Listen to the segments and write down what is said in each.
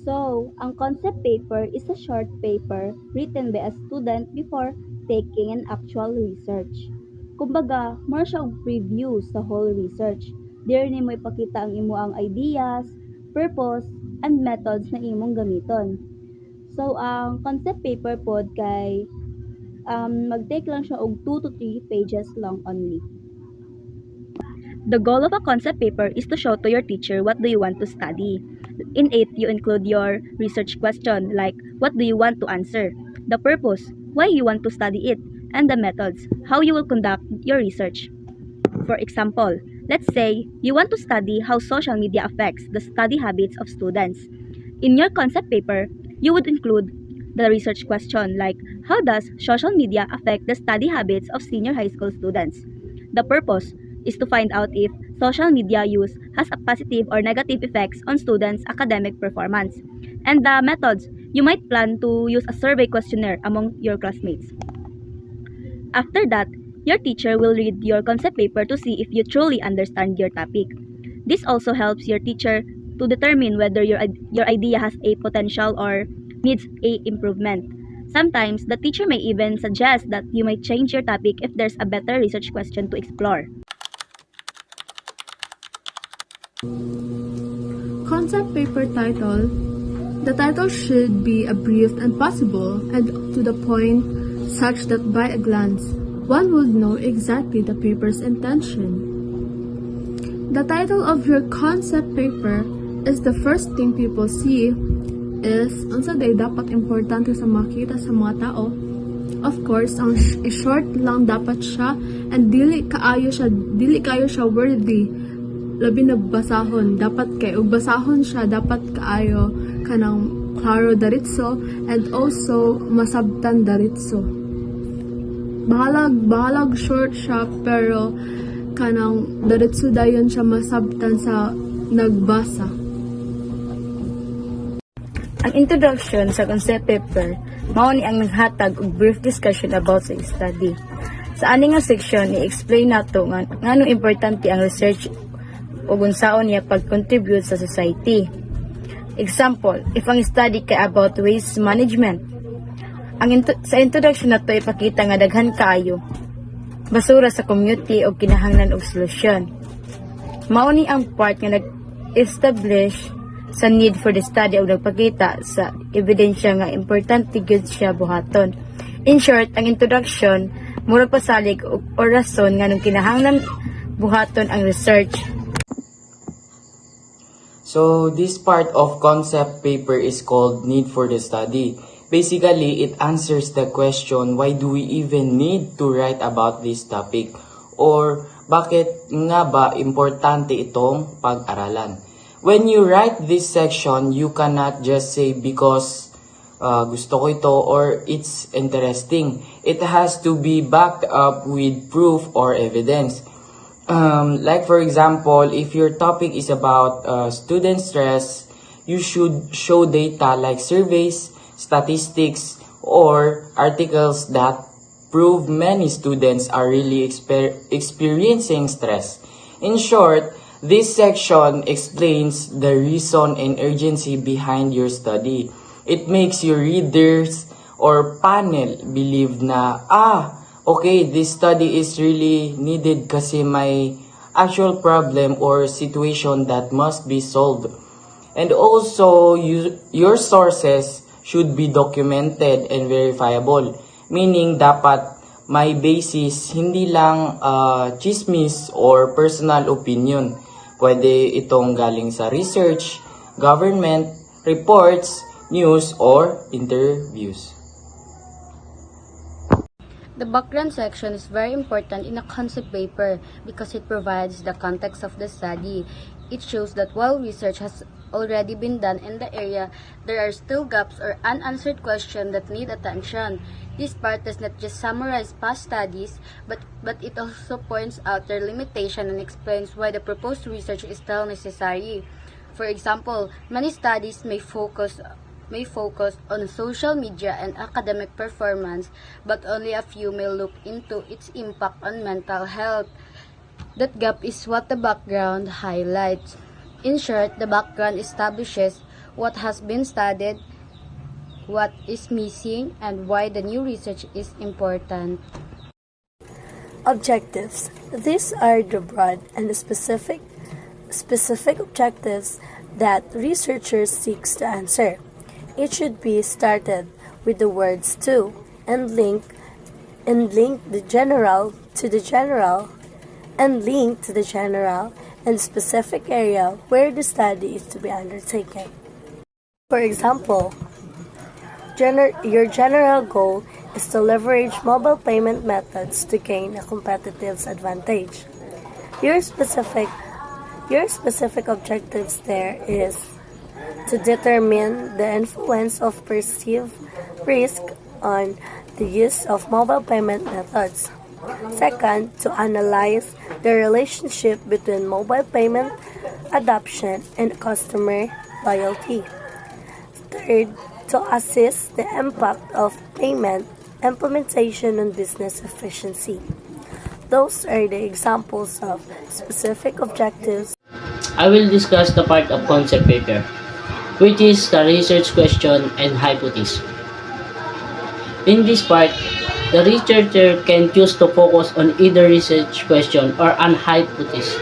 So, ang concept paper is a short paper written by a student before taking an actual research. Kumbaga, more siya og preview sa whole research. There ni mo ipakita ang imo ang ideas, purpose, and methods na imong gamiton. So, ang concept paper pod kay mag-take lang siya og 2 to 3 pages long only. The goal of a concept paper is to show to your teacher what do you want to study. In it, you include your research question like what do you want to answer, the purpose, why you want to study it, and the methods, how you will conduct your research. For example, let's say you want to study how social media affects the study habits of students. In your concept paper, you would include the research question like how does social media affect the study habits of senior high school students? The purpose is to find out if social media use has a positive or negative effects on students' academic performance. And the methods, you might plan to use a survey questionnaire among your classmates. After that, your teacher will read your concept paper to see if you truly understand your topic. This also helps your teacher to determine whether your idea has a potential or needs a improvement. Sometimes, the teacher may even suggest that you might change your topic if there's a better research question to explore. Concept paper title. The title should be brief and possible and to the point such that by a glance, one would know exactly the paper's intention. The title of your concept paper is the first thing people see is unsa day dapat importante sa makita sa mga tao. Of course, ang short lang dapat siya and dili kayo siya worthy. Labi na basahon, dapat kay ug basahon siya dapat kaayo kanang klaro daritso and also masabtan daritso. Bahalag short siya pero kanang daritso dayon siya masabtan sa nagbasa. Ang introduction sa concept paper mao ni ang naghatag og brief discussion about sa study. Sa ani nga section i-explain nato nga ngano importante ang research ug unsaon niya pag-contribute sa society. Example, if ang study kay about waste management, sa introduction nato ipakita nga daghan kaayo basura sa community og kinahanglan og solusyon. Mao ni ang part nga nag-establish sa need for the study ug nagpakita sa ebidensya nga importante gyud siya buhaton. In short, ang introduction murag pasalig og rason nga nung kinahanglan buhaton ang research. So this part of concept paper is called need for the study. Basically, it answers the question why do we even need to write about this topic or bakit nga ba importante itong pag-aralan. When you write this section, you cannot just say because gusto ko ito or it's interesting. It has to be backed up with proof or evidence. Like for example, if your topic is about student stress, you should show data like surveys, statistics, or articles that prove many students are really experiencing stress. In short, this section explains the reason and urgency behind your study. It makes your readers or panel believe na, okay, this study is really needed kasi may actual problem or situation that must be solved. And also, your sources should be documented and verifiable. Meaning, dapat may basis, hindi lang chismis or personal opinion. Pwede itong galing sa research, government, reports, news, or interviews. The background section is very important in a concept paper because it provides the context of the study. It shows that while research has already been done in the area, there are still gaps or unanswered questions that need attention. This part does not just summarize past studies, but it also points out their limitation and explains why the proposed research is still necessary. For example, many studies may focus on social media and academic performance, but only a few may look into its impact on mental health. That gap is what the background highlights. In short, the background establishes what has been studied, what is missing, and why the new research is important. Objectives. These are the broad and specific objectives that researchers seek to answer. It should be started with the words to and link the general to the general and link to the general and specific area where the study is to be undertaken. For example, your general goal is to leverage mobile payment methods to gain a competitive advantage. Your specific objectives there is to determine the influence of perceived risk on the use of mobile payment methods. Second, to analyze the relationship between mobile payment adoption and customer loyalty. Third, to assess the impact of payment implementation on business efficiency. Those are the examples of specific objectives. I will discuss the part of concept paper, which is the research question and hypothesis. In this part, the researcher can choose to focus on either research question or an hypothesis.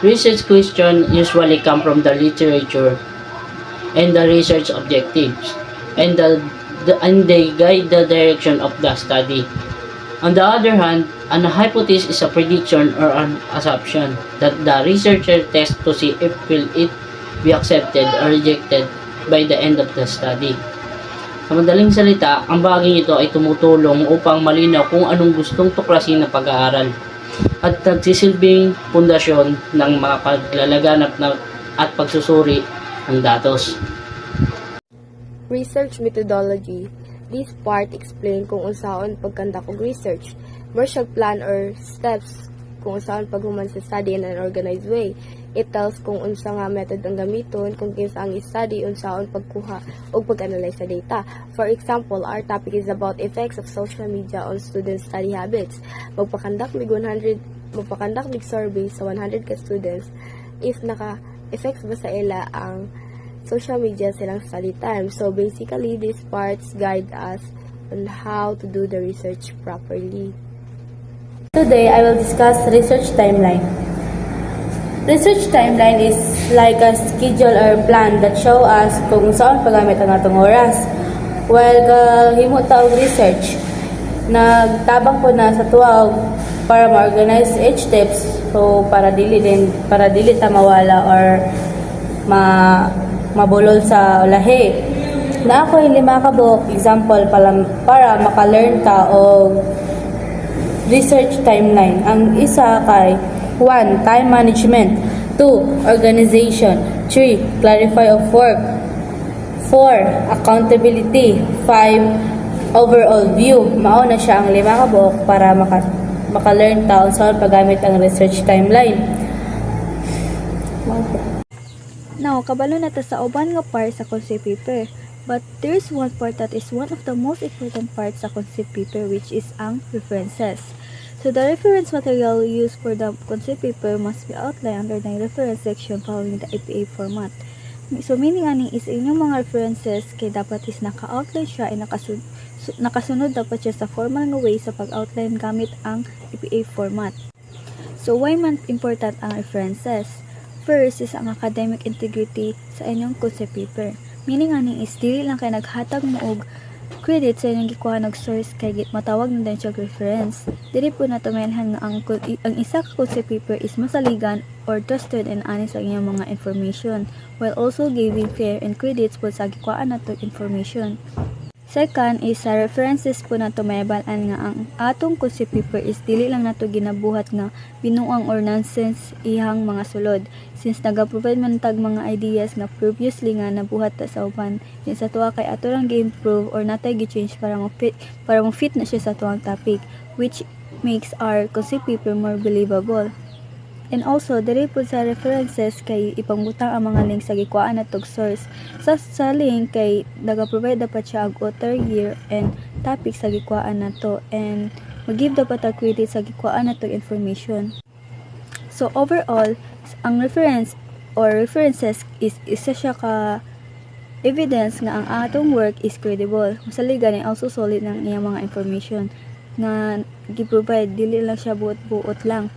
Research questions usually come from the literature and the research objectives, and they guide the direction of the study. On the other hand, an hypothesis is a prediction or an assumption that the researcher tests to see if will it be accepted or rejected by the end of the study. Sa madaling salita, ang bagay ito ay tumutulong upang malinaw kung anong gustong tuklasin ng pag-aaral at nagsisilbing pundasyon ng mga paglalaganap at pagsusuri ng datos. Research methodology. This part explain kung unsaon pagkandak og research, commercial plan or steps kung unsaon paghuman sa study in an organized way. It tells kung unsa nga method ang gamiton, kung kinsa ang study, unsaon pagkuha o pag-analyze sa data. For example, our topic is about effects of social media on student study habits. Magpakandak mig survey sa 100 ka students if naka-effects ba sa ila ang social media silang study time. So basically, these parts guide us on how to do the research properly. Today, I will discuss research timeline. Research timeline is like a schedule or plan that show us kung saan paggamit ang atong oras. While himo ta og research, nagtabang po na sa tuwa para ma-organize each steps, so para dili ta mawala or mabulol sa ulahi. Na ako 5 ka buok example para maka-learn ta og research timeline. Ang isa kay 1. Time management. 2. Organization. 3. Clarify of work. 4. Accountability. 5. Overall view. Mao na siya ang 5 ka buok para maka-learn ta unsa paggamit ang research timeline. Now, kabalo na ta sa uban nga part sa concept paper. But there is one part that is one of the most important parts sa concept paper, which is ang references. So the reference material used for the concept paper must be outlined under the reference section following the APA format. So meaning ani is inyong mga references kay dapat is naka-outline siya ay nakasunod dapat siya sa formal nga way sa pag-outline gamit ang APA format. So why man important ang references? First is ang academic integrity sa inyong concept paper. Meaning ani is dili lang kay naghatag mo og credit sa inyong gikuha ng source kay matawag na din siya reference. Dili po na tumenhan nga ang isa ka concept paper is masaligan or trusted and honest sa inyong mga information while also giving fair and credits po sa gikuha nato information. Second is sa references po nato mahibalan nga ang atong concept paper is dili lang nato ginabuhat nga binuang or nonsense ihang mga sulod since naga-provide man tag mga ideas nga previously nga nabuhat ta sa uban din sa tuwa kay ato lang gi-improve or natay gi-change para mo fit na siya sa tuwang topic which makes our concept paper more believable. And also, diri po sa references kay ipangbutang ang mga links sa gikuhaan natong source. Sa link kay naga-provide dapat siya og author, year, and topic sa gikuhaan nato and mag-give dapat ang credit sa gikuhaan natong information. So overall, ang reference or references is isa siya ka evidence nga ang atong work is credible. Masaligan ay also solid ng iyang mga information nga gi-provide, dili lang siya buot-buot lang.